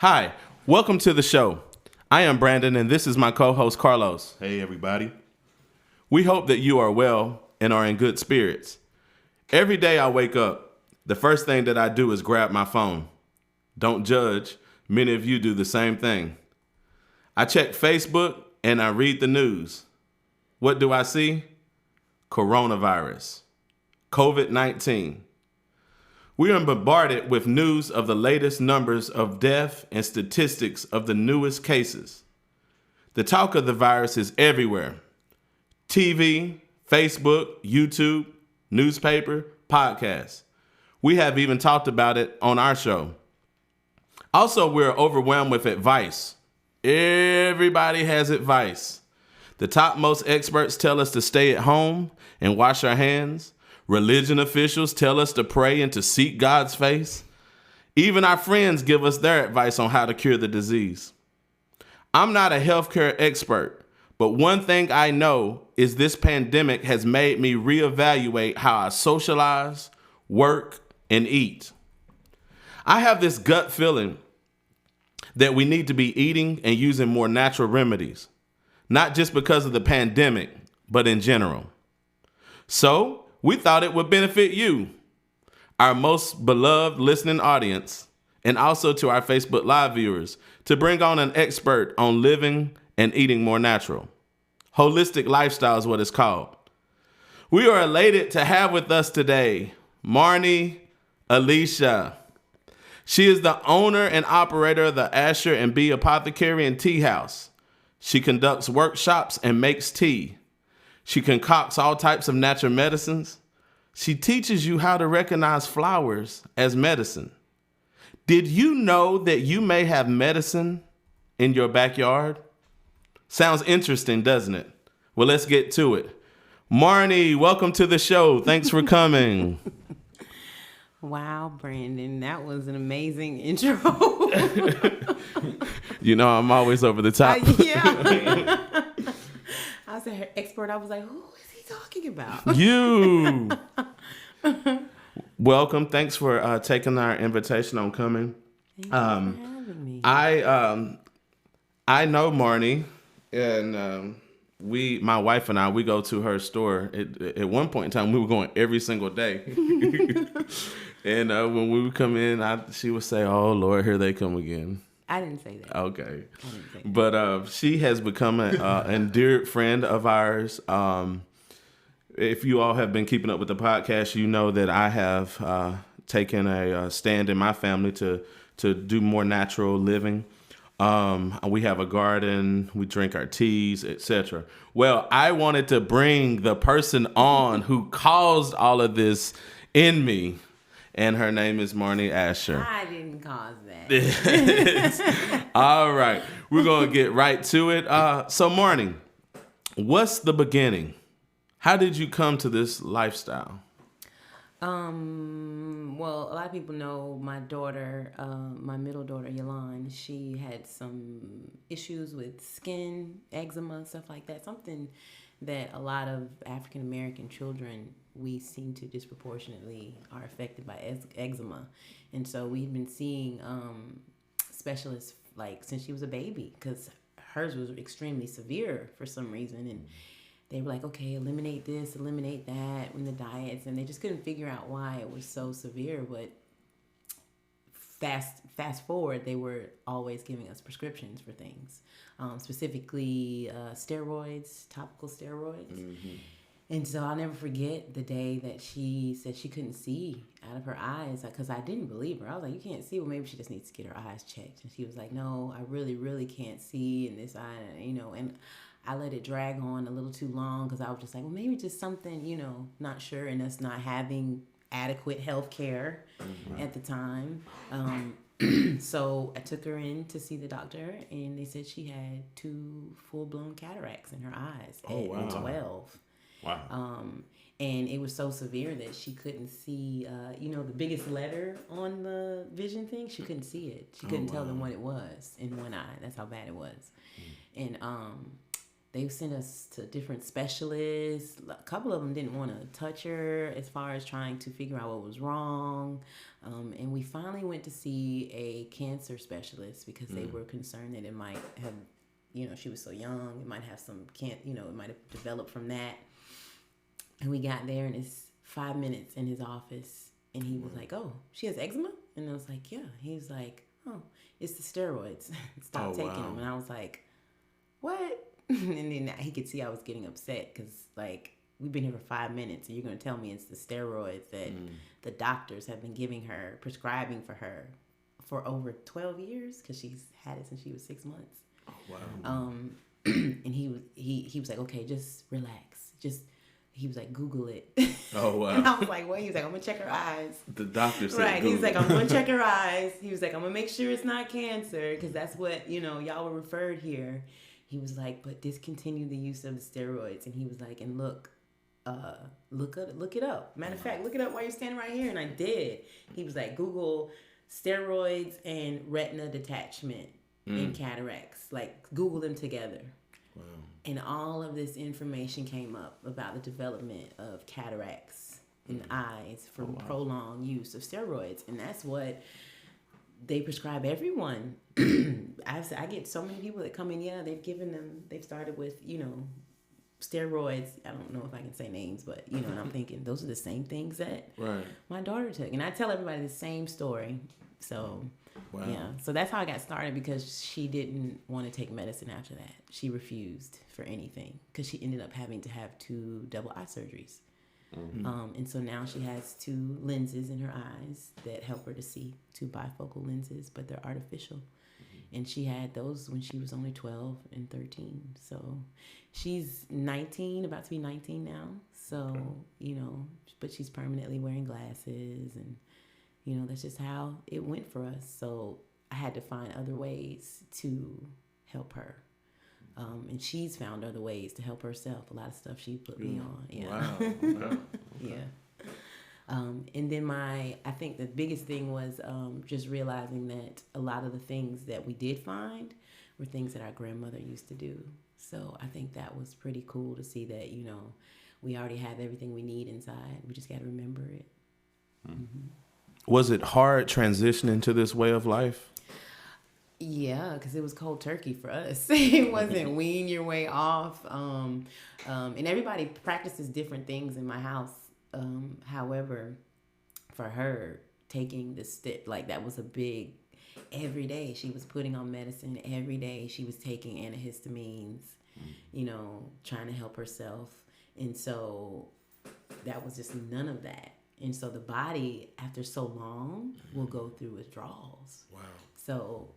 Hi, welcome to the show. I am Brandon, and this is my co-host, Carlos. Hey, everybody. We hope that you are well and are in good spirits. Every day I wake up, the first thing that I do is grab my phone. Don't judge. Many of you do the same thing. I check Facebook and I read the news. What do I see? Coronavirus. COVID-19. We are bombarded with news of the latest numbers of death and statistics of the newest cases. The talk of the virus is everywhere. TV, Facebook, YouTube, newspaper, podcasts. We have even talked about it on our show. Also, we're overwhelmed with advice. Everybody has advice. The topmost experts tell us to stay at home and wash our hands. Religion officials tell us to pray and to seek God's face. Even our friends give us their advice on how to cure the disease. I'm not a healthcare expert, but one thing I know is this pandemic has made me reevaluate how I socialize, work, and eat. I have this gut feeling that we need to be eating and using more natural remedies, not just because of the pandemic, but in general. So, we thought it would benefit you, our most beloved listening audience, and also to our Facebook Live viewers, to bring on an expert on living and eating more natural. Holistic lifestyle is what it's called. We are elated to have with us today Marni Alisha. She is the owner and operator of the Asher and B Apothecary and Tea House. She conducts workshops and makes tea. She concocts all types of natural medicines. She teaches you how to recognize flowers as medicine. Did you know that you may have medicine in your backyard? Sounds interesting, doesn't it? Well, let's get to it. Marni, welcome to the show. Thanks for coming. Wow, Brandon, that was an amazing intro. You know, I'm always over the top. Yeah. I was an expert. I was like, who is he talking about? You. Welcome. Thanks for taking our invitation on coming. Thank you for having me. I know Marni, and my wife and I, we go to her store. At one point in time, we were going every single day. And when we would come in, she would say, "Oh Lord, here they come again." I didn't say that. Okay. I didn't say that. But she has become an endeared friend of ours. If you all have been keeping up with the podcast, you know that I have taken a stand in my family to do more natural living. We have a garden, we drink our teas, etc. Well, I wanted to bring the person on who caused all of this in me, and her name is Marni Alisha. I didn't cause that. All right, we're going to get right to it. So Marni, what's the beginning? How did you come to this lifestyle? Well, a lot of people know my daughter, my middle daughter, Yolande. She had some issues with skin, eczema, stuff like that. Something that a lot of African American children, we seem to disproportionately are affected by eczema. And so we've been seeing specialists like since she was a baby, because hers was extremely severe for some reason. And they were like, okay, eliminate this, eliminate that in the diets. And they just couldn't figure out why it was so severe. But fast forward, they were always giving us prescriptions for things, specifically steroids, topical steroids. Mm-hmm. And so I'll never forget the day that she said she couldn't see out of her eyes, because I didn't believe her. I was like, you can't see? Well, maybe she just needs to get her eyes checked. And she was like, no, I really, really can't see in this eye, and I let it drag on a little too long because I was just like, well, maybe just something, not sure, and us not having adequate health care at the time. So I took her in to see the doctor, and they said she had 2 full-blown cataracts in her eyes at 12. Wow. And it was so severe that she couldn't see, the biggest letter on the vision thing. She couldn't see it. She couldn't tell them what it was in one eye. That's how bad it was. And they sent us to different specialists. A couple of them didn't want to touch her as far as trying to figure out what was wrong. And we finally went to see a cancer specialist because they were concerned that it might have, she was so young, it might have some it might have developed from that. And we got there, and it's 5 minutes in his office, and he was like, "Oh, she has eczema?" And I was like, "Yeah." He was like, "Oh, it's the steroids. Stop taking them." And I was like, "What?" And then he could see I was getting upset because, like, we've been here for 5 minutes, and you're going to tell me it's the steroids that the doctors have been prescribing for her for over 12 years because she's had it since she was 6 months. Oh, wow. And he was like, "Okay, just relax. He was like, Google it." Oh, wow. And I was like, "What?" He was like, "I'm going to check her eyes." The doctor said right. Google. He was like, "I'm going to check her eyes." He was like, "I'm going to make sure it's not cancer because that's what, y'all were referred here." He was like, "But discontinue the use of the steroids." And he was like, "And look it up. Matter of fact, look it up while you're standing right here." And I did. He was like, "Google steroids and retina detachment and cataracts. Like, Google them together." Wow. And all of this information came up about the development of cataracts in the eyes from prolonged use of steroids. And that's what they prescribe everyone. I get so many people that come in, they've started with, steroids. I don't know if I can say names, but, and I'm thinking those are the same things that my daughter took. And I tell everybody the same story. So, yeah. So that's how I got started because she didn't want to take medicine after that. She refused for anything because she ended up having to have 2 double eye surgeries. Mm-hmm. And so now she has 2 lenses in her eyes that help her to see, 2 bifocal lenses, but they're artificial. Mm-hmm. And she had those when she was only 12 and 13. So she's 19, about to be 19 now. So, but she's permanently wearing glasses and, that's just how it went for us. So I had to find other ways to help her. And she's found other ways to help herself. A lot of stuff she put me on. Yeah. Wow. Yeah. And then I think the biggest thing was just realizing that a lot of the things that we did find were things that our grandmother used to do. So I think that was pretty cool to see that, we already have everything we need inside. We just got to remember it. Mm-hmm. Was it hard transitioning to this way of life? Yeah, because it was cold turkey for us. It wasn't wean your way off. And everybody practices different things in my house. However, for her, taking the step, like that was a big, every day she was putting on medicine. Every day she was taking antihistamines, trying to help herself. And so that was just none of that. And so the body, after so long, will go through withdrawals. Wow. So,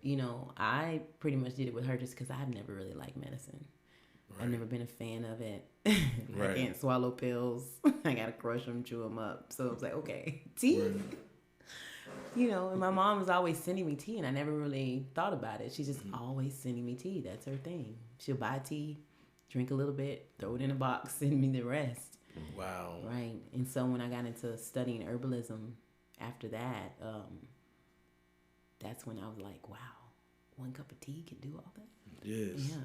I pretty much did it with her just because I've never really liked medicine. Right. I've never been a fan of it. Right. I can't swallow pills. I got to crush them, chew them up. So I was like, okay, tea. Right. And my mom was always sending me tea, and I never really thought about it. She's just always sending me tea. That's her thing. She'll buy tea, drink a little bit, throw it in a box, send me the rest. Wow. Right. And so when I got into studying herbalism after that, that's when I was like, wow, 1 cup of tea can do all that? Yes. Yeah.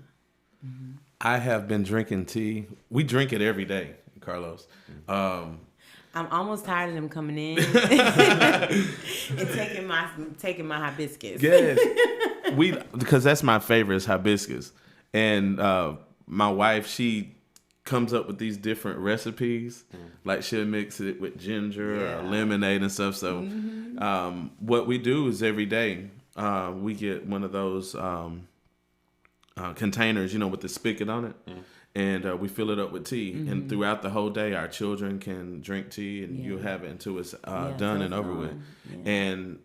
Mm-hmm. I have been drinking tea. We drink it every day, Carlos. I'm almost tired of them coming in and taking my hibiscus. Yes. Because that's my favorite is hibiscus. And my wife, she comes up with these different recipes. Like she'll mix it with ginger or lemonade and stuff. So what we do is every day we get one of those containers, with the spigot on it. And we fill it up with tea. And throughout the whole day, our children can drink tea and you'll have it until it's done and over with. Yeah. And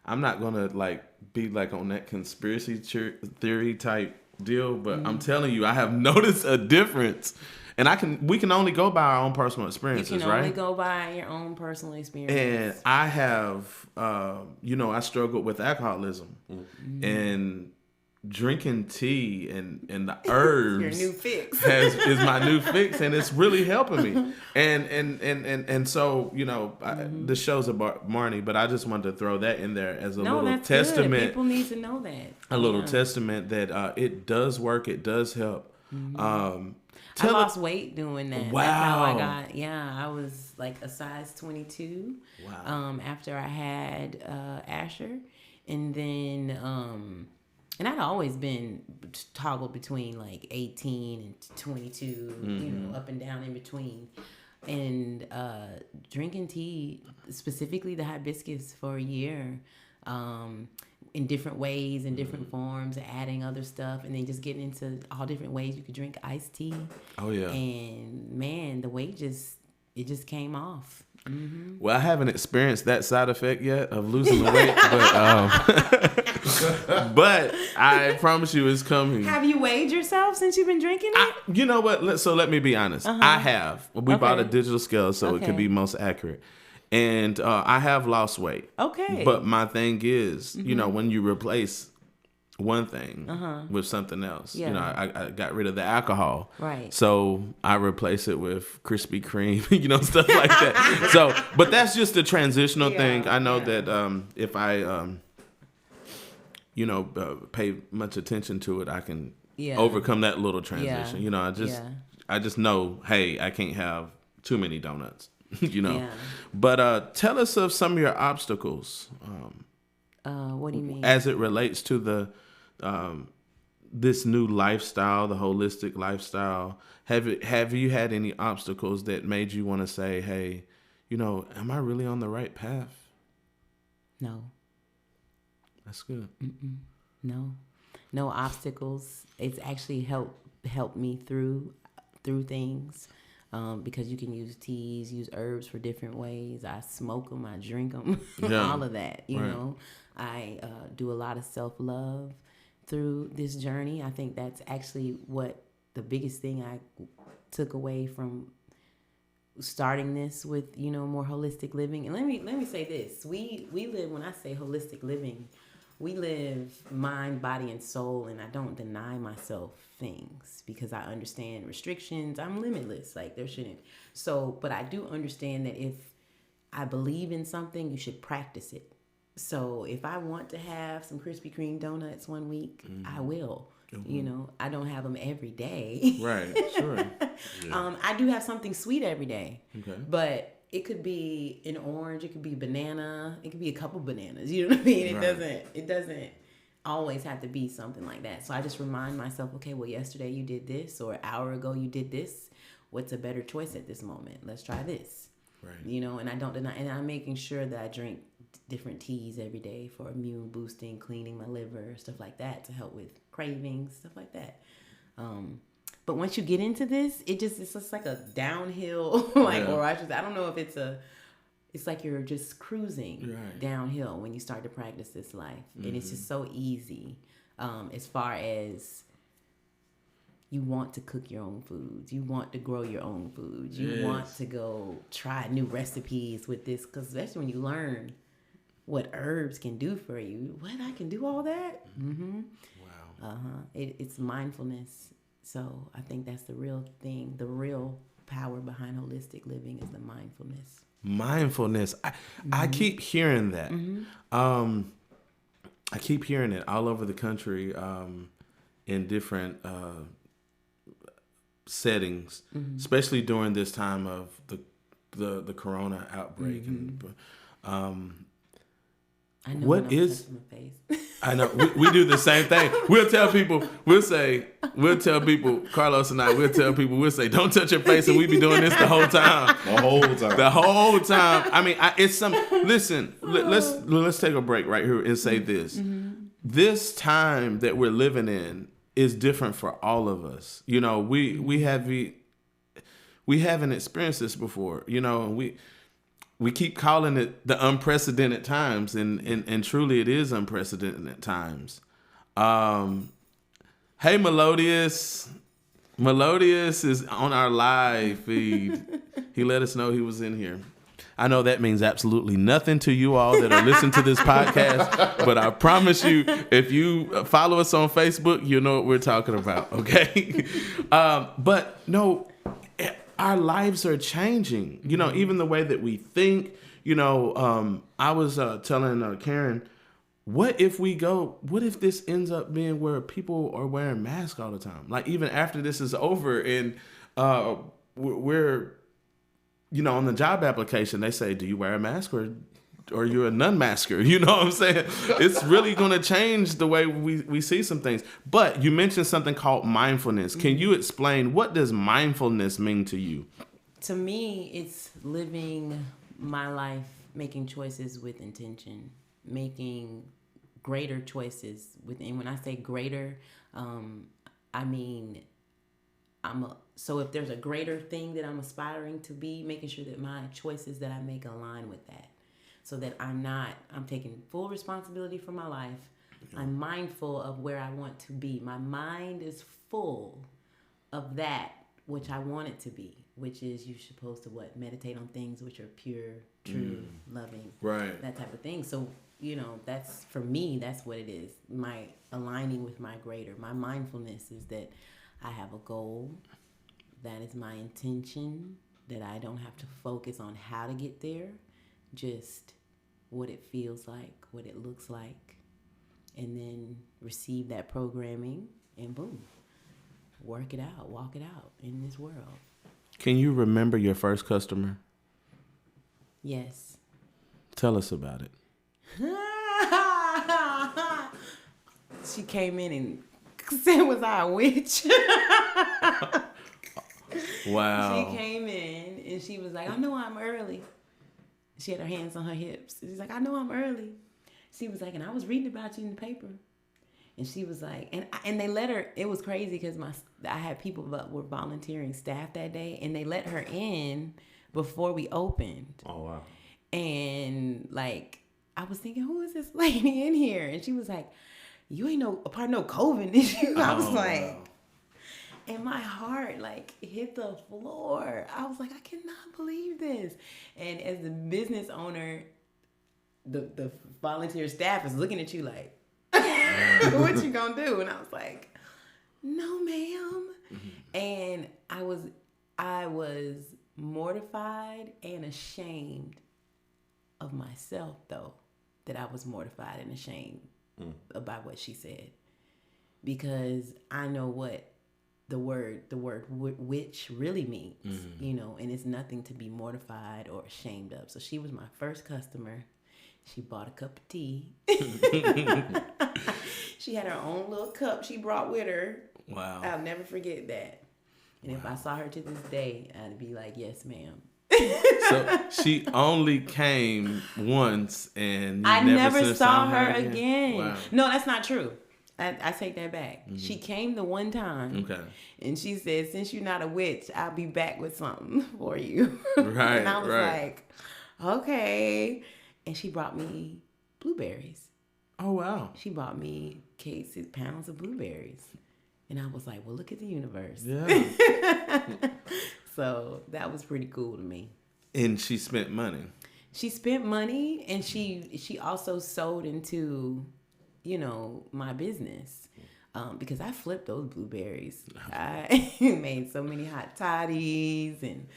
I'm not going to be on that conspiracy theory type deal, but I'm telling you, I have noticed a difference, and we can only go by our own personal experiences, right? You can only go by your own personal experience. And I have, I struggled with alcoholism, and drinking tea and the herbs your new fix is my new fix, and it's really helping me. And so the show's about Marni, but I just wanted to throw that in there as a little testament. Good. People need to know that. A little testament that it does work. It does help. I lost weight doing that. Wow. That's how I got. Yeah, I was like a size 22. Wow. After I had Asher, and then and I'd always been toggled between like 18 and 22, you know, up and down in between. And drinking tea, specifically the hibiscus, for a year, in different ways, in different forms, adding other stuff, and then just getting into all different ways you could drink iced tea. Oh yeah. And man, the weight just came off. Mm-hmm. Well, I haven't experienced that side effect yet of losing the weight, but I promise you it's coming. Have you weighed yourself since you've been drinking it? You know what? Let me be honest. I have. We bought a digital scale so it could be most accurate. And I have lost weight. Okay. But my thing is, you know, when you replace one thing with something else, you know, I got rid of the alcohol. Right. So I replace it with Krispy Kreme, you know, stuff like that. So, but that's just a transitional thing. I know that if I, you know, pay much attention to it, I can overcome that little transition. Yeah. You know, I just know, hey, I can't have too many donuts. You know, but tell us of some of your obstacles. What do you mean? As it relates to the this new lifestyle, the holistic lifestyle. Have you had any obstacles that made you want to say, hey, you know, am I really on the right path? No. That's good. No obstacles. It's actually helped me through things. Because you can use teas, use herbs for different ways. I smoke them, I drink them, all of that, you know. I do a lot of self-love through this journey. I think that's actually what the biggest thing I took away from starting this with, you know, more holistic living. And let me say this. We live, when I say holistic living, we live mind, body, and soul, and I don't deny myself things because I understand restrictions. I'm limitless. Like, there shouldn't. So, but I do understand that if I believe in something, you should practice it. So if I want to have some Krispy Kreme donuts one week, I will. You know, I don't have them every day. Right, sure. I do have something sweet every day. Okay. But it could be an orange, it could be banana, it could be a couple bananas. You know what I mean? It doesn't always have to be something like that. So I just remind myself, okay, well, yesterday you did this, or an hour ago you did this. What's a better choice at this moment? Let's try this. Right. You know, and I don't deny, and I'm making sure that I drink different teas every day for immune boosting, cleaning my liver, stuff like that, to help with cravings, stuff like that. But once you get into this, it's just like a downhill, or I don't know if it's like you're just cruising downhill when you start to practice this life. And it's just so easy, as far as you want to cook your own foods, you want to grow your own foods, you want to go try new recipes with this, because especially when you learn what herbs can do for you. What, I can do all that? Wow. It's mindfulness. So I think that's the real thing. The real power behind holistic living is the mindfulness. Mindfulness. I keep hearing that. I keep hearing it all over the country, in different settings, especially during this time of the corona outbreak. And I know. What is? My face. I know we do the same thing. We'll tell people, Carlos and I, we'll say, don't touch your face, and we be doing this the whole time. The whole time. I mean, listen, let's take a break right here and say this. This time that we're living in is different for all of us. You know, we haven't experienced this before. You know, we keep calling it the unprecedented times, and truly it is unprecedented times. Hey, Melodious is on our live feed. He let us know he was in here. I know that means absolutely nothing to you all that are listening to this podcast, but I promise you, if you follow us on Facebook, you know what we're talking about, okay? But no, our lives are changing, you know, even the way that we think. You know, I was telling Karen, what if this ends up being where people are wearing masks all the time? Like, even after this is over, and we're, on the job application, they say, do you wear a mask or you're a non-masker? You know what I'm saying? It's really going to change the way we see some things. But you mentioned something called mindfulness. Can you explain, what does mindfulness mean to you? To me, it's living my life, making choices with intention, making greater choices within. When I say greater, I mean, so if there's a greater thing that I'm aspiring to be, making sure that my choices that I make align with that, so that I'm taking full responsibility for my life. I'm mindful of where I want to be. My mind is full of that which I want it to be, which is you're supposed to meditate on things which are pure, true, loving, right? That type of thing. So, that's, for me, that's what it is. My aligning with my greater. My mindfulness is that I have a goal. That is my intention, that I don't have to focus on how to get there, just what it feels like, what it looks like, and then receive that programming and boom, work it out, walk it out in this world. Can you remember your first customer? Yes. Tell us about it. She came in and said, was I a witch? Wow. She came in and she was like, I know I'm early. She had her hands on her hips. She's like, I know I'm early. She was like, and I was reading about you in the paper. And she was like, and they let her, it was crazy because I had people that were volunteering staff that day, and they let her in before we opened. Oh, wow. And like, I was thinking, who is this lady in here? And she was like, you ain't a part of no COVID issue. I was like, wow. And my heart like hit the floor. I was like, I cannot believe this. And as the business owner, the volunteer staff is looking at you like, what you gonna do? And I was like, no, ma'am. Mm-hmm. And I was mortified and ashamed of myself, though, that I was mortified and ashamed about what she said, because I know what the word witch really means, and it's nothing to be mortified or ashamed of. So she was my first customer. She bought a cup of tea. She had her own little cup she brought with her. Wow. I'll never forget that. And if I saw her to this day, I'd be like, yes, ma'am. So she only came once, and I never saw her again. Wow. No, that's not true. I take that back. Mm-hmm. She came the one time. Okay. And she said, since you're not a witch, I'll be back with something for you. Right. And I was like, okay. And she brought me blueberries. Oh, wow. She bought me pounds of blueberries. And I was like, well, look at the universe. Yeah. So that was pretty cool to me. And she spent money. She spent money, and she also sold into, my business. Because I flipped those blueberries. I made so many hot toddies and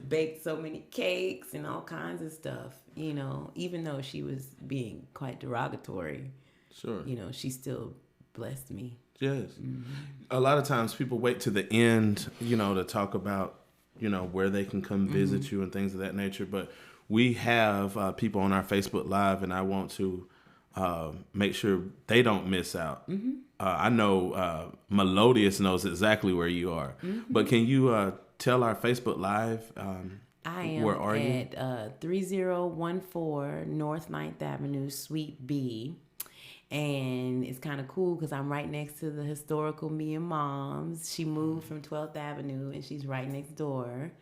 baked so many cakes and all kinds of stuff, even though she was being quite derogatory. Sure. She still blessed me. Yes. Mm-hmm. A lot of times people wait to the end, to talk about, where they can come visit you and things of that nature. But we have people on our Facebook Live, and I want to make sure they don't miss out. Mm-hmm. I know Melodious knows exactly where you are. Mm-hmm. But can you tell our Facebook Live I am where are you? At 3014 North 9th Avenue, Suite B. And it's kind of cool because I'm right next to the historical Mia Moms. She moved from 12th Avenue, and she's right next door.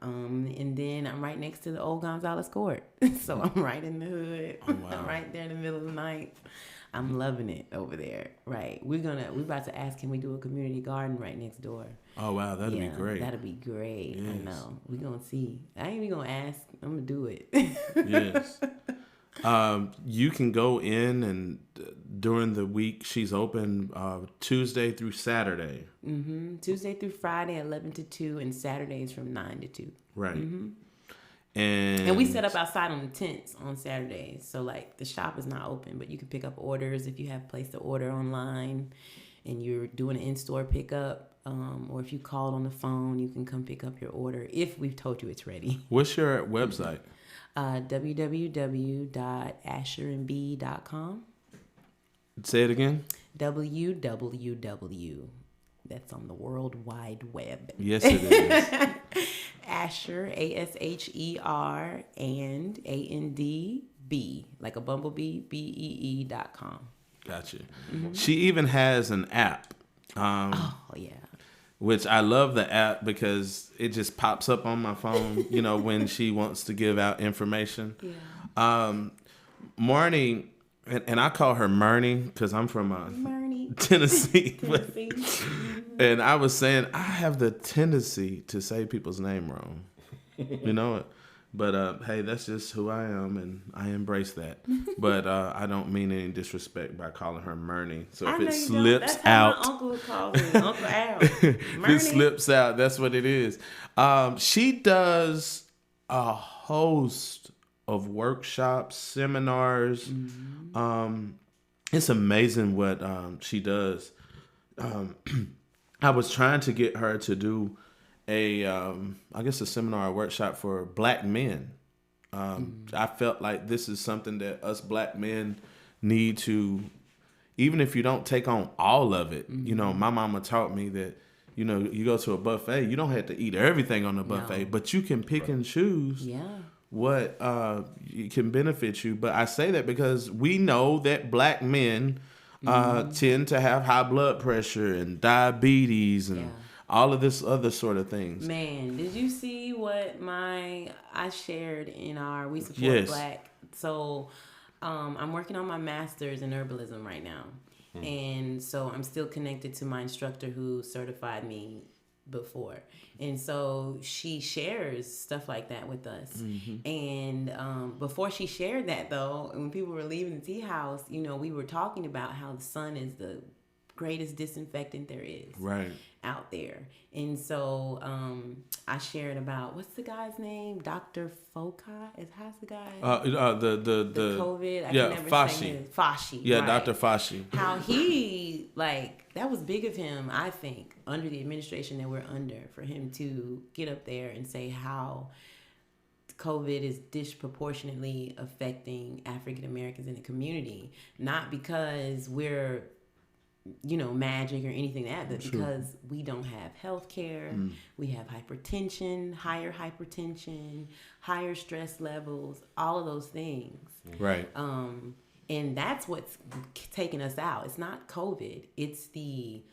And then I'm right next to the old Gonzalez Court. So I'm right in the hood. Oh, wow. I'm right there in the middle of the night. I'm loving it over there. Right. We're about to ask, can we do a community garden right next door? Oh, wow. That'd be great. That'd be great. Yes. I know. We're going to see. I ain't even going to ask. I'm going to do it. Yes. You can go in, and during the week she's open Tuesday through Saturday. Mm-hmm. Tuesday through Friday, 11 to 2, and Saturdays from 9 to 2. Right. Mm-hmm. And we set up outside on the tents on Saturdays. So like the shop is not open, but you can pick up orders if you have a place to order online and you're doing an in-store pickup. or if you called on the phone, you can come pick up your order if we've told you it's ready. What's your website? www.asherandb.com. Say it again. www. That's on the World Wide Web. Yes, it is. Asher, ASHER, and ANDB, like a bumblebee, BEE.com. Gotcha. She even has an app. Oh, yeah. Which I love the app because it just pops up on my phone, when she wants to give out information. Yeah. Marni, and I call her Marni because I'm from Marni. Tennessee. Tennessee. And I was saying I have the tendency to say people's name wrong. But hey, that's just who I am, and I embrace that. But I don't mean any disrespect by calling her Marni. So if it slips out, my uncle calls me Uncle Al. if it slips out, that's what it is. She does a host of workshops, seminars. It's amazing what she does. I was trying to get her to do a seminar or workshop for Black men. I felt like this is something that us Black men need to, even if you don't take on all of it. My mama taught me that, you go to a buffet, you don't have to eat everything on the buffet, but you can pick and choose what can benefit you. But I say that because we know that Black men tend to have high blood pressure and diabetes and all of this other sort of things. Man, did you see what I shared in our We Support Black? So I'm working on my master's in herbalism right now. And so I'm still connected to my instructor who certified me before. And so she shares stuff like that with us. And before she shared that, though, when people were leaving the tea house, we were talking about how the sun is the greatest disinfectant there is out there. And so I shared about, what's the guy's name? Dr. Foci? How's the guy? The COVID? I can never Fauci. say his. Fauci. Yeah, right. Dr. Fauci. How he, that was big of him, I think, under the administration that we're under, for him to get up there and say how COVID is disproportionately affecting African Americans in the community. Not because we're magic or anything like that, but because we don't have health care, we have hypertension, higher stress levels, all of those things. Right. And that's what's taking us out. It's not COVID. It's the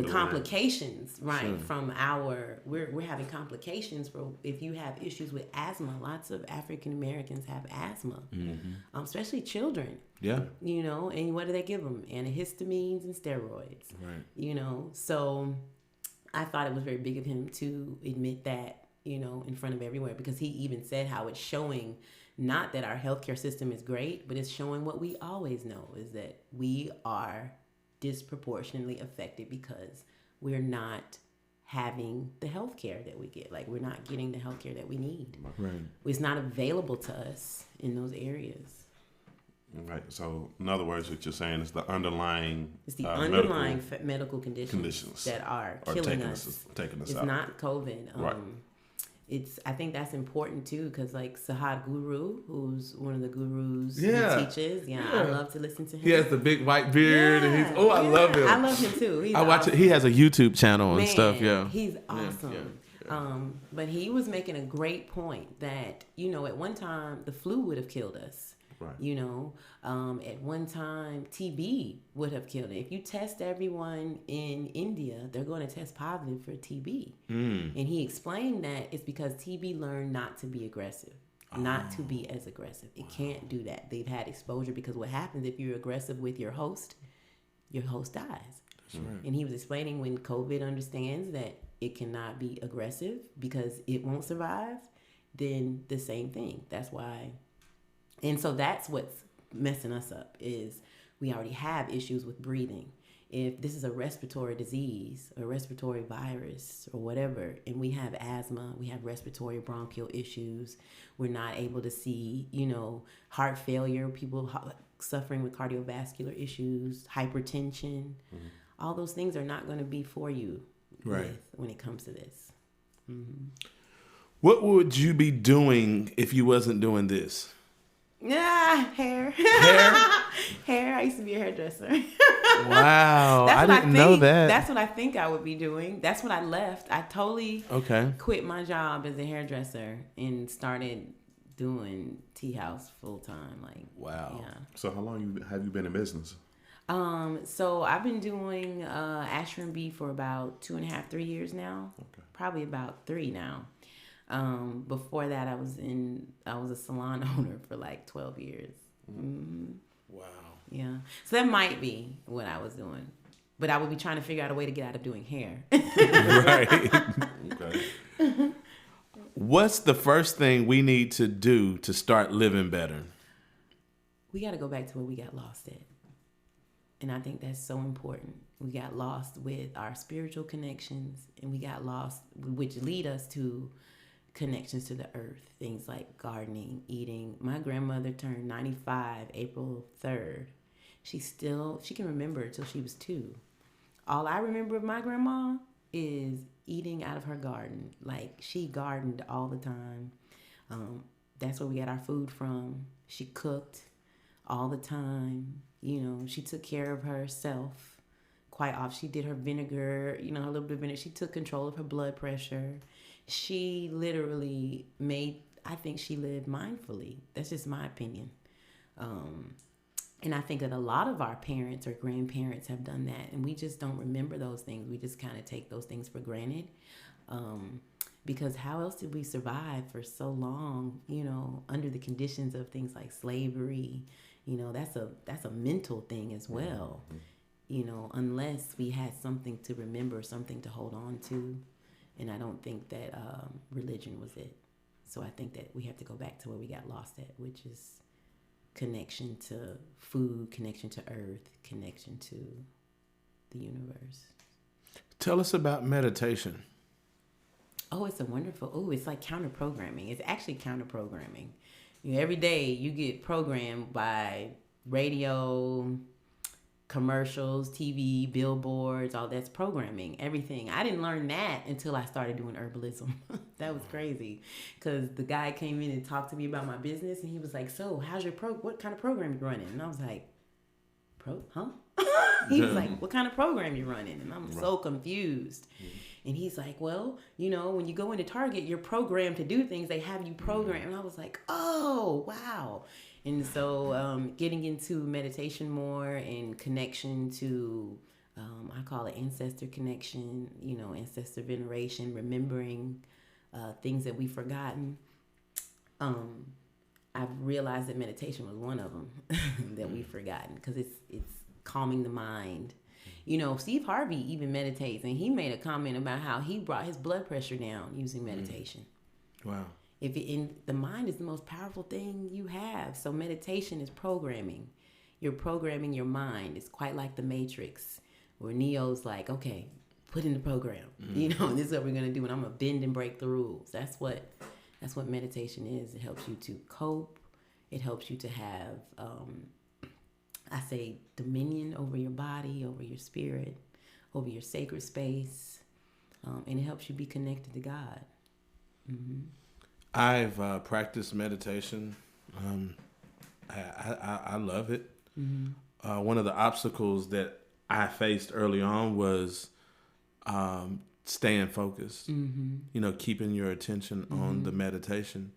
complications, from we're having complications for if you have issues with asthma. Lots of African Americans have asthma, especially children. Yeah. And what do they give them? Antihistamines and steroids. Right. So I thought it was very big of him to admit that, in front of everywhere, because he even said how it's showing not that our healthcare system is great, but it's showing what we always know, is that we are disproportionately affected because we're not having the health care that we get. We're not getting the health care that we need. Right. It's not available to us in those areas. Right. So, in other words, what you're saying is the underlying medical conditions that are killing us. Taking us it's out. It's not COVID. Right. I think that's important too, because Sahad Guru, who's one of the gurus who teaches, I love to listen to him. He has the big white beard, and I love him. I love him too. He's watch it. He has a YouTube channel and stuff. Yeah, he's awesome. But he was making a great point that at one time the flu would have killed us. Right. At one time TB would have killed it. If you test everyone in India, they're going to test positive for TB. And he explained that it's because TB learned not to be aggressive, not to be as aggressive. It can't do that. They've had exposure, because what happens if you're aggressive with your host dies. That's right. And he was explaining when COVID understands that it cannot be aggressive because it won't survive, then the same thing. That's why. And so that's what's messing us up, is we already have issues with breathing. If this is a respiratory disease, a respiratory virus or whatever, and we have asthma, we have respiratory bronchial issues, we're not able to see, heart failure, people suffering with cardiovascular issues, hypertension, all those things are not going to be for you Right. when it comes to this. What would you be doing if you wasn't doing this? Hair. Hair? Hair. I used to be a hairdresser. Wow. I That's what didn't know think. that. That's what I think I would be doing. That's what I left. I totally Okay. quit my job as a hairdresser and started doing tea house full time. Like, Wow. yeah. So how long have you been in business? So I've been doing Asher & B for about 2.5, 3 years now. Okay. Probably about 3 now. Before that, I was a salon owner for like 12 years. Mm-hmm. Wow. Yeah. So that might be what I was doing. But I would be trying to figure out a way to get out of doing hair. Right. Okay. What's the first thing we need to do to start living better? We got to go back to where we got lost at. And I think that's so important. We got lost with our spiritual connections, and we got lost, which lead us to connections to the earth. Things like gardening, eating. My grandmother turned 95 April 3rd. She can remember until she was 2. All I remember of my grandma is eating out of her garden. Like, she gardened all the time. That's where we got our food from. She cooked all the time. You know, she took care of herself quite often. She did her vinegar, her little bit of vinegar. She took control of her blood pressure. She literally I think she lived mindfully. That's just my opinion. And I think that a lot of our parents or grandparents have done that, and we just don't remember those things. We just kind of take those things for granted. Because how else did we survive for so long, under the conditions of things like slavery? That's a mental thing as well. Unless we had something to remember, something to hold on to. And I don't think that religion was it. So I think that we have to go back to where we got lost at, which is connection to food, connection to earth, connection to the universe. Tell us about meditation. Oh, it's it's like counter programming. It's actually counter programming. Every day you get programmed by radio, commercials, TV, billboards, all that's programming, everything. I didn't learn that until I started doing herbalism. That was crazy, because the guy came in and talked to me about my business, and he was like, so how's your what kind of program you running? And I was like, he was like, what kind of program you running? And I'm so confused. And he's like, well, when you go into Target, you're programmed to do things. They have you programmed. And I was like, oh, wow. And so getting into meditation more and connection to, I call it ancestor connection, ancestor veneration, remembering things that we've forgotten. I've realized that meditation was one of them that we've forgotten, because it's calming the mind. Steve Harvey even meditates, and he made a comment about how he brought his blood pressure down using meditation. Wow. The mind is the most powerful thing you have. So meditation is programming. You're programming your mind. It's quite like the Matrix, where Neo's like, okay, put in the program. And this is what we're gonna do, and I'm gonna bend and break the rules. That's what meditation is. It helps you to cope. It helps you to have I say dominion over your body, over your spirit, over your sacred space, and it helps you be connected to God. Mm-hmm. I've practiced meditation. I love it. Mm-hmm. One of the obstacles that I faced early on was staying focused. Mm-hmm. Keeping your attention on the meditation.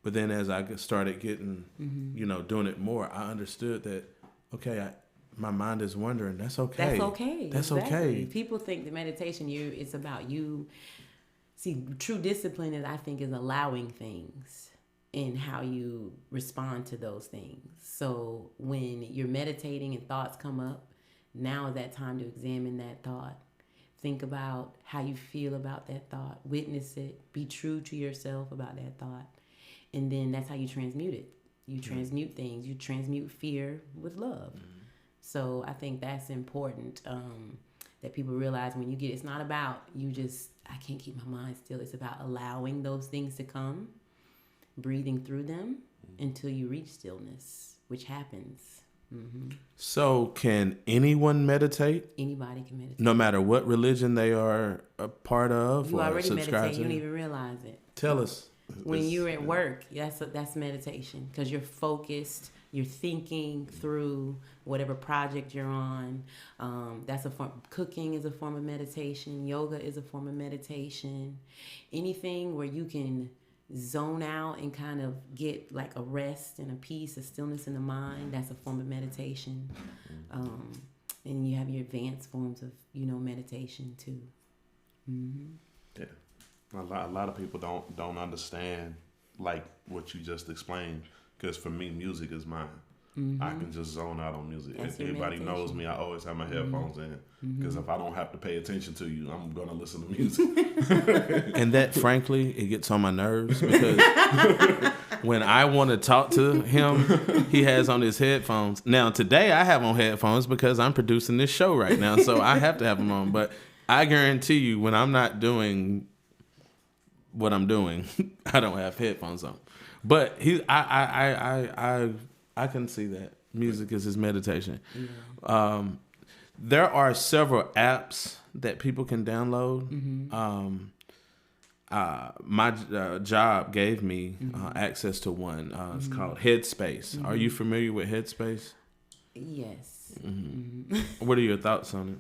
But then as I started getting, doing it more, I understood that, okay, my mind is wandering. That's okay. That's okay. That's exactly. okay. People think that meditation, it's about you. See, true discipline is allowing things and how you respond to those things. So when you're meditating and thoughts come up, now is that time to examine that thought. Think about how you feel about that thought. Witness it. Be true to yourself about that thought. And then that's how you transmute it. You transmute things. You transmute fear with love. Mm-hmm. So I think that's important, that people realize when you it's not about I can't keep my mind still. It's about allowing those things to come, breathing through them until you reach stillness, which happens So can anyone meditate? Anybody can meditate. No matter what religion they are a part of You or already subscribe meditate. to? You don't even realize it. Tell us. When you're at work, that's meditation because you're focused. You're thinking through whatever project you're on. That's a form. Cooking is a form of meditation. Yoga is a form of meditation. Anything where you can zone out and kind of get like a rest and a peace, a stillness in the mind. That's a form of meditation. And you have your advanced forms of meditation too. Yeah. A lot of people don't understand like what you just explained. Because for me, music is mine. I can just zone out on music. That's If your anybody meditation. knows me, I always have my headphones in. Because if I don't have to pay attention to you, I'm going to listen to music. And that, frankly, it gets on my nerves because when I want to talk to him, he has on his headphones. Now, today I have on headphones because I'm producing this show right now, so I have to have them on. But I guarantee you, when I'm not doing what I'm doing, I don't have headphones on. But I can see that music is his meditation. Yeah. There are several apps that people can download. My job gave me access to one. It's called Headspace. Are you familiar with Headspace? Yes. What are your thoughts on it?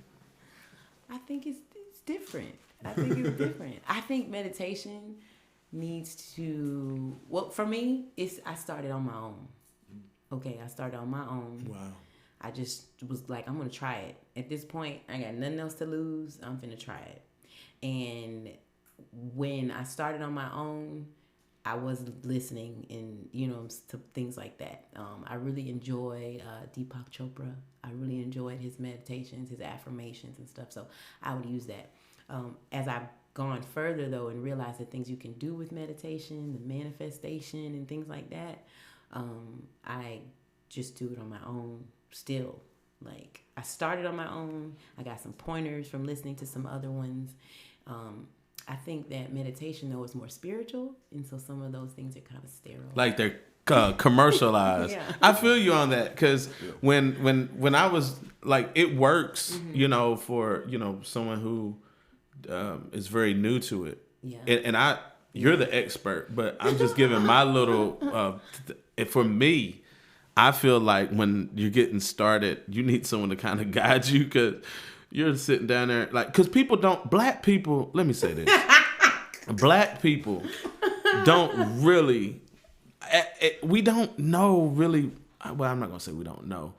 I think it's different. I think meditation needs to. Well, for me, I started on my own. Okay, I started on my own. Wow. I just was like, I'm gonna try it. At this point, I got nothing else to lose. I'm finna try it. And when I started on my own, I was listening and to things like that. I really enjoy Deepak Chopra. I really enjoyed his meditations, his affirmations and stuff. So I would use that. As I've gone further though and realized the things you can do with meditation, the manifestation and things like that, I just do it on my own still. Like I started on my own. I got some pointers from listening to some other ones. I think that meditation though is more spiritual, and so some of those things are kind of sterile. Like they're commercialized. Yeah. I feel you on that because when I was like, it works, for someone who is very new to it. Yeah. And you're the expert, but I'm just giving my little. For me, I feel like when you're getting started, you need someone to kind of guide you because you're sitting down there because black people, let me say this. Black people don't really, we don't know really, well, I'm not going to say we don't know.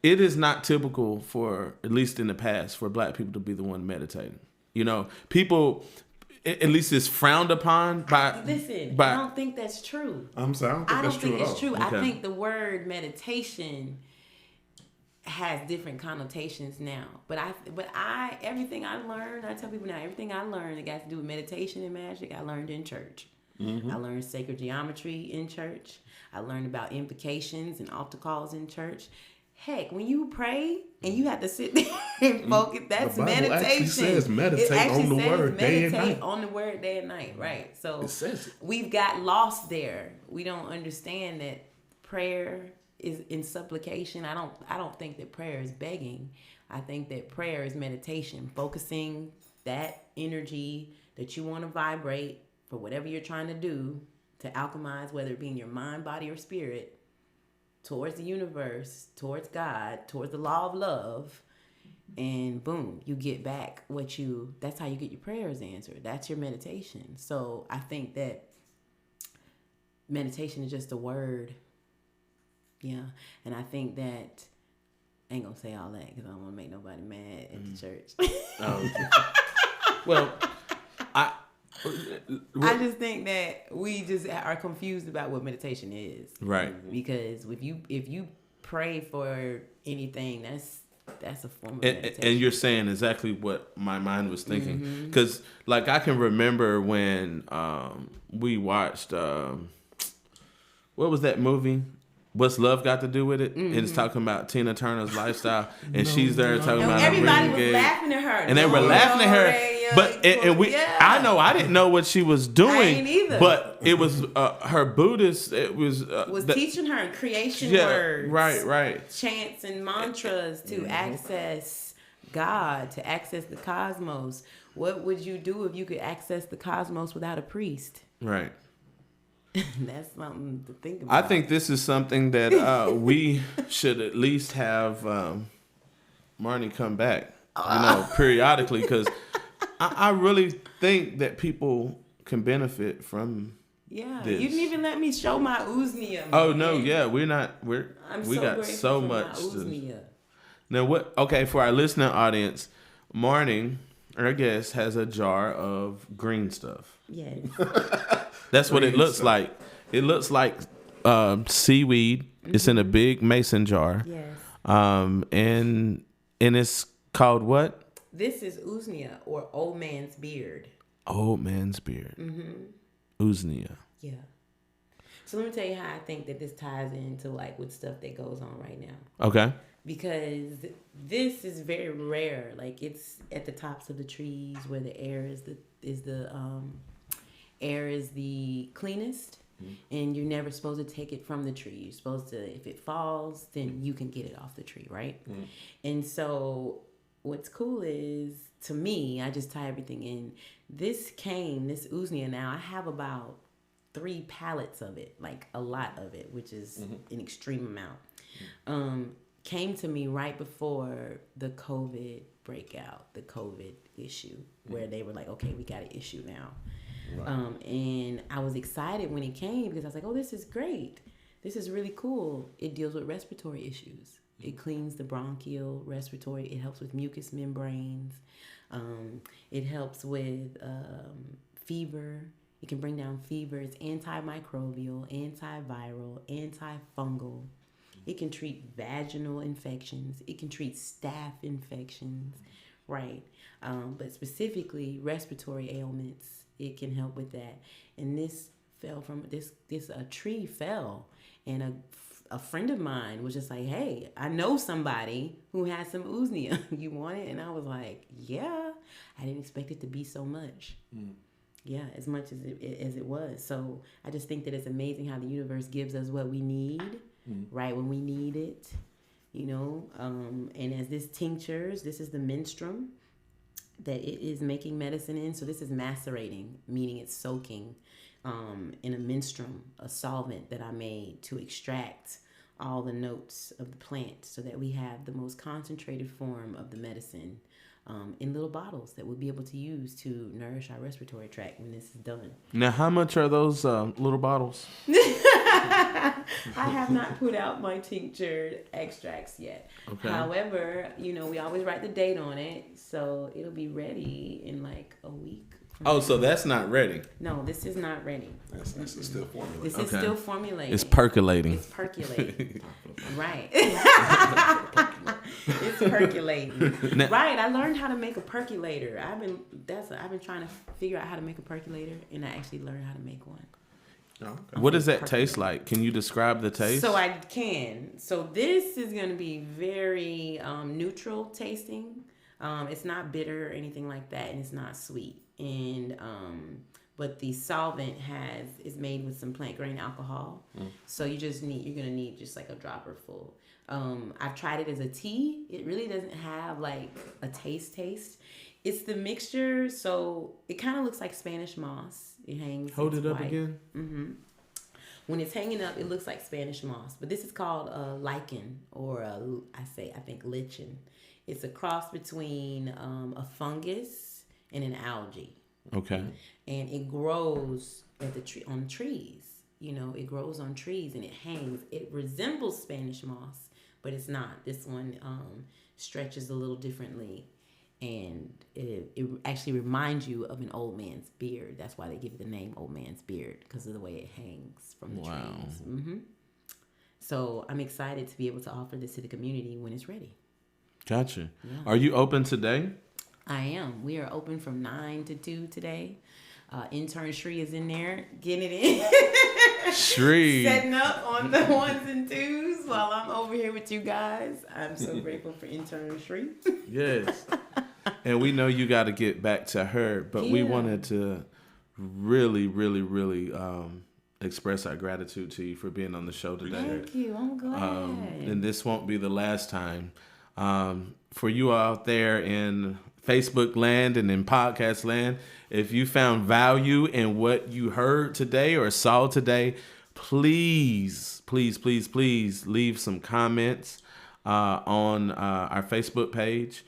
It is not typical for, at least in the past, for black people to be the one meditating. People, at least it's frowned upon by... Listen, by, I don't think that's true. I'm sorry, I don't think that's true at all. I think the word meditation has different connotations now. But everything I learned, I tell people now, everything I learned that got to do with meditation and magic, I learned in church. I learned sacred geometry in church. I learned about invocations and altar calls in church. Heck, when you pray and you have to sit there and focus, that's the Bible meditation. Actually says meditate on the word day and night. Meditate on the word day and night, right? So it says it. We've got lost there. We don't understand that prayer is in supplication. I don't think that prayer is begging. I think that prayer is meditation, focusing that energy that you want to vibrate for whatever you're trying to do to alchemize, whether it be in your mind, body, or spirit, towards the universe, towards God, towards the law of love, and boom, you get back that's how you get your prayers answered. That's your meditation. So I think that meditation is just a word. Yeah. And I think that, I ain't gonna say all that because I don't want to make nobody mad at the church. Oh, okay. Well, I just think that we just are confused about what meditation is. Right. Because if you pray for anything, that's a form of meditation. And you're saying exactly what my mind was thinking. Because, I can remember when we watched, what was that movie What's Love Got to Do with It? And it's talking about Tina Turner's lifestyle, and she's there talking about everybody was ring laughing at her, and they were laughing at her. But and we, I know I didn't know what she was doing. I ain't either. But it was her Buddhist. It was teaching her creation words, right, chants and mantras to access God, to access the cosmos. What would you do if you could access the cosmos without a priest? Right. That's something to think about. I think this is something that we should at least have Marni come back, periodically, because I really think that people can benefit from this. You didn't even let me show my Uznia. Oh no, yeah, we got so much. Now what? Okay, for our listening audience, Marni, our guest, has a jar of green stuff. Yes. That's what it looks like. It looks like seaweed. Mm-hmm. It's in a big mason jar. Yes. And it's called what? This is Uznia, or old man's beard. Old man's beard. Mm-hmm. Uznia. Yeah. So let me tell you how I think that this ties into like with stuff that goes on right now. Okay. Because this is very rare. Like it's at the tops of the trees where the air is the cleanest, and you're never supposed to take it from the tree. You're supposed to, if it falls, then you can get it off the tree, right? And so what's cool is, to me, I just tie everything in. This Uznia now, I have about 3 pallets of it, like a lot of it, which is an extreme amount. Came to me right before the COVID breakout, the COVID issue, where they were like, okay, we got an issue now. Right. And I was excited when it came because I was like, oh, this is great. This is really cool. It deals with respiratory issues. It cleans the bronchial, respiratory. It helps with mucous membranes. It helps with fever. It can bring down fever. It's antimicrobial, antiviral, antifungal. It can treat vaginal infections. It can treat staph infections, right? But specifically respiratory ailments. It can help with that. And this fell from a tree fell, and a friend of mine was just like, hey, I know somebody who has some Uznia. You want it? And I was like, yeah. I didn't expect it to be so much. Yeah, as much as it was. So I just think that it's amazing how the universe gives us what we need, right when we need it, and as this tinctures, this is the menstruum that it is making medicine in. So this is macerating, meaning it's soaking in a menstruum, a solvent that I made to extract all the notes of the plant so that we have the most concentrated form of the medicine in little bottles that we'll be able to use to nourish our respiratory tract when this is done. Now, how much are those little bottles? I have not put out my tincture extracts yet. Okay. However, we always write the date on it, so it'll be ready in like a week. Oh, so that's not ready? No, this is not ready. That's still formulating. This is still formulating. It's percolating. It's percolating. Right. It's percolating. Now, right. I learned how to make a percolator. I've been trying to figure out how to make a percolator, and I actually learned how to make one. Oh, okay. What does that taste like? Can you describe the taste? So I can. So this is going to be very neutral tasting. It's not bitter or anything like that, and it's not sweet. And but the solvent is made with some plant grain alcohol. So you're gonna need just like a dropper full. I've tried it as a tea. It really doesn't have like a taste. It's the mixture, so it kind of looks like Spanish moss. It hangs. Hold it up again. When it's hanging up, it looks like Spanish moss, but this is called a lichen, or I think lichen. It's a cross between a fungus and an algae. Okay. And it grows on trees. It grows on trees and it hangs. It resembles Spanish moss, but it's not. This one stretches a little differently, and it actually reminds you of an old man's beard. That's why they give it the name Old Man's Beard, because of the way it hangs from the trees. So I'm excited to be able to offer this to the community when it's ready. Gotcha. Yeah. Are you open today? I am. We are open from 9 to 2 today. Intern Shree is in there getting it in. Shree. Setting up on the ones and twos while I'm over here with you guys. I'm so grateful for intern Shree. Yes. And we know you got to get back to her, but we wanted to really, really, really express our gratitude to you for being on the show today. Thank you. I'm glad. And this won't be the last time. For you out there in Facebook land and in podcast land, if you found value in what you heard today or saw today, please leave some comments on our Facebook page.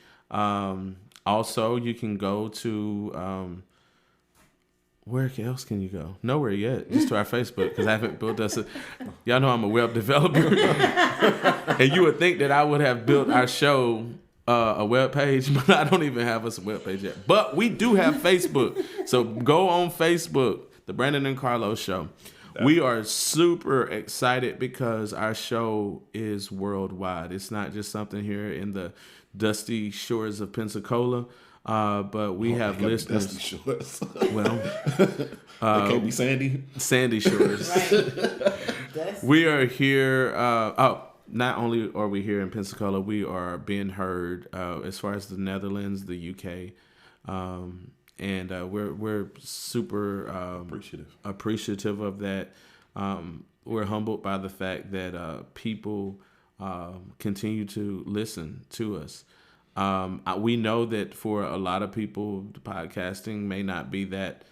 Also, you can go to where else can you go? Nowhere yet, just to our Facebook, because I haven't built us. Y'all know I'm a web developer, and you would think that I would have built our show a web page, but I don't even have us a web page yet. But we do have Facebook, so go on Facebook, the Brandon and Carlos Show. We are super excited because our show is worldwide. It's not just something here in the dusty shores of Pensacola, but we have listeners. Dusty shores. Well, It can't be sandy. Sandy shores. Right. We are here. Not only are we here in Pensacola, we are being heard as far as the Netherlands, the UK, and we're super appreciative of that. We're humbled by the fact that people continue to listen to us. We know that for a lot of people, podcasting may not be that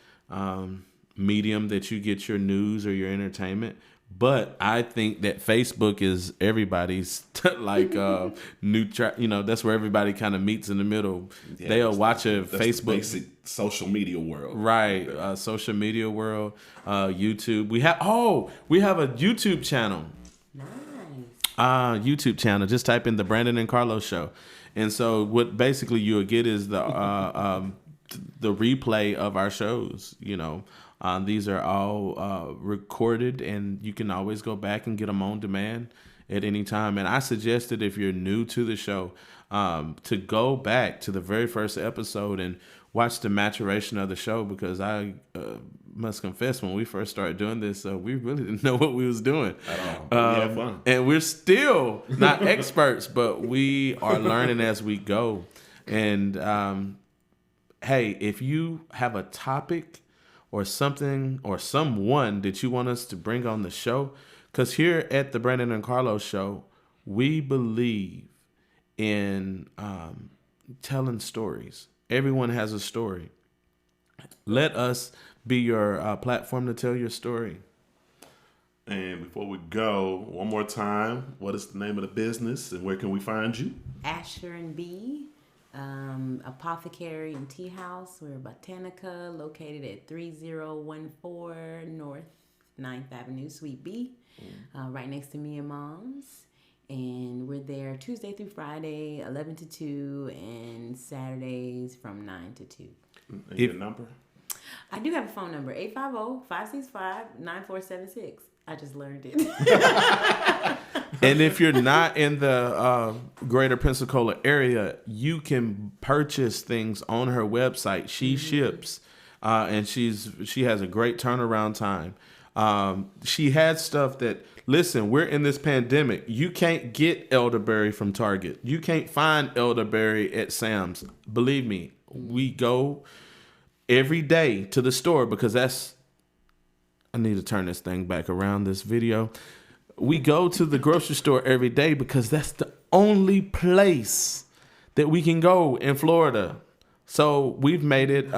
medium that you get your news or your entertainment. But I think that Facebook is everybody's like that's where everybody kind of meets in the middle. Yeah, they'll watch a Facebook, the basic social media world, right? Social media world, YouTube. We have a YouTube channel. Nice. YouTube channel. Just type in the Brandon and Carlos Show, and so what basically you'll get is the replay of our shows. These are all recorded, and you can always go back and get them on demand at any time. And I suggest that if you're new to the show, to go back to the very first episode and watch the maturation of the show, because I must confess, when we first started doing this, we really didn't know what we was doing. At all. We had fun. And we're still not experts, but we are learning as we go. And hey, if you have a topic or something or someone that you want us to bring on the show, because here at the Brandon and Carlos Show, we believe in telling stories. Everyone has a story. Let us be your platform to tell your story. And before we go, one more time, what is the name of the business and where can we find you? Asher and B. Apothecary and Tea House. We're Botanica, located at 3014 North 9th Avenue, Suite B, right next to Me and Mom's. And we're there Tuesday through Friday, 11 to 2, and Saturdays from 9 to 2. And your number? I do have a phone number, 850-565-9476. I just learned it. And if you're not in the greater Pensacola area, you can purchase things on her website. She ships, and she has a great turnaround time. She had stuff that, listen, we're in this pandemic. You can't get elderberry from Target. You can't find elderberry at Sam's. Believe me, we go every day to the store because I need to turn this thing back around, this video. We go to the grocery store every day because that's the only place that we can go in Florida. So we've made it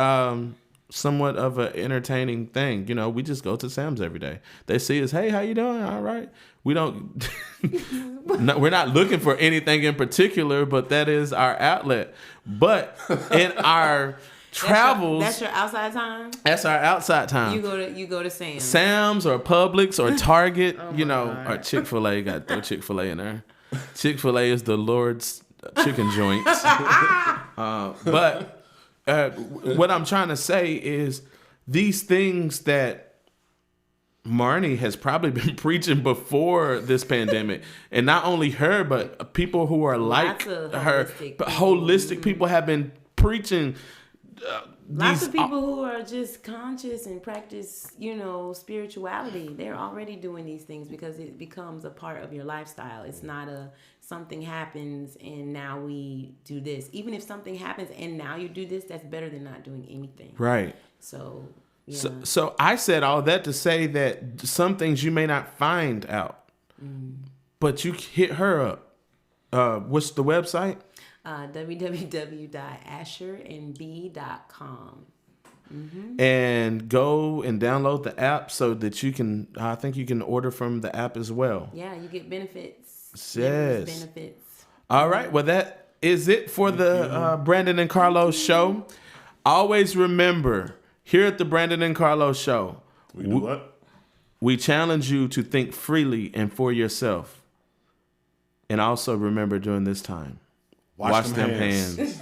somewhat of an entertaining thing. We just go to Sam's every day. They see us, hey, how you doing? All right. We don't, we're not looking for anything in particular, but that is our outlet. But in our travels, That's your outside time? That's our outside time. You go to Sam's. Sam's or Publix or Target, God. or Chick-fil-A. Got to throw Chick-fil-A in there. Chick-fil-A is the Lord's chicken joint. But what I'm trying to say is these things that Marni has probably been preaching before this pandemic, and not only her, but people who are like her, holistic people have been preaching Lots of people who are just conscious and practice, spirituality, they're already doing these things because it becomes a part of your lifestyle. It's not something happens and now we do this. Even if something happens and now you do this, that's better than not doing anything. Right. So, yeah. So I said all that to say that some things you may not find out, but you hit her up. What's the website? www.asherandb.com. And go and download the app so that I think you can order from the app as well. Yeah, you get benefits. Yes. Benefits. All right. Well, that is it for the Brandon and Carlos show. Always remember, here at the Brandon and Carlos show, we do what? We challenge you to think freely and for yourself. And also remember during this time, wash them hands.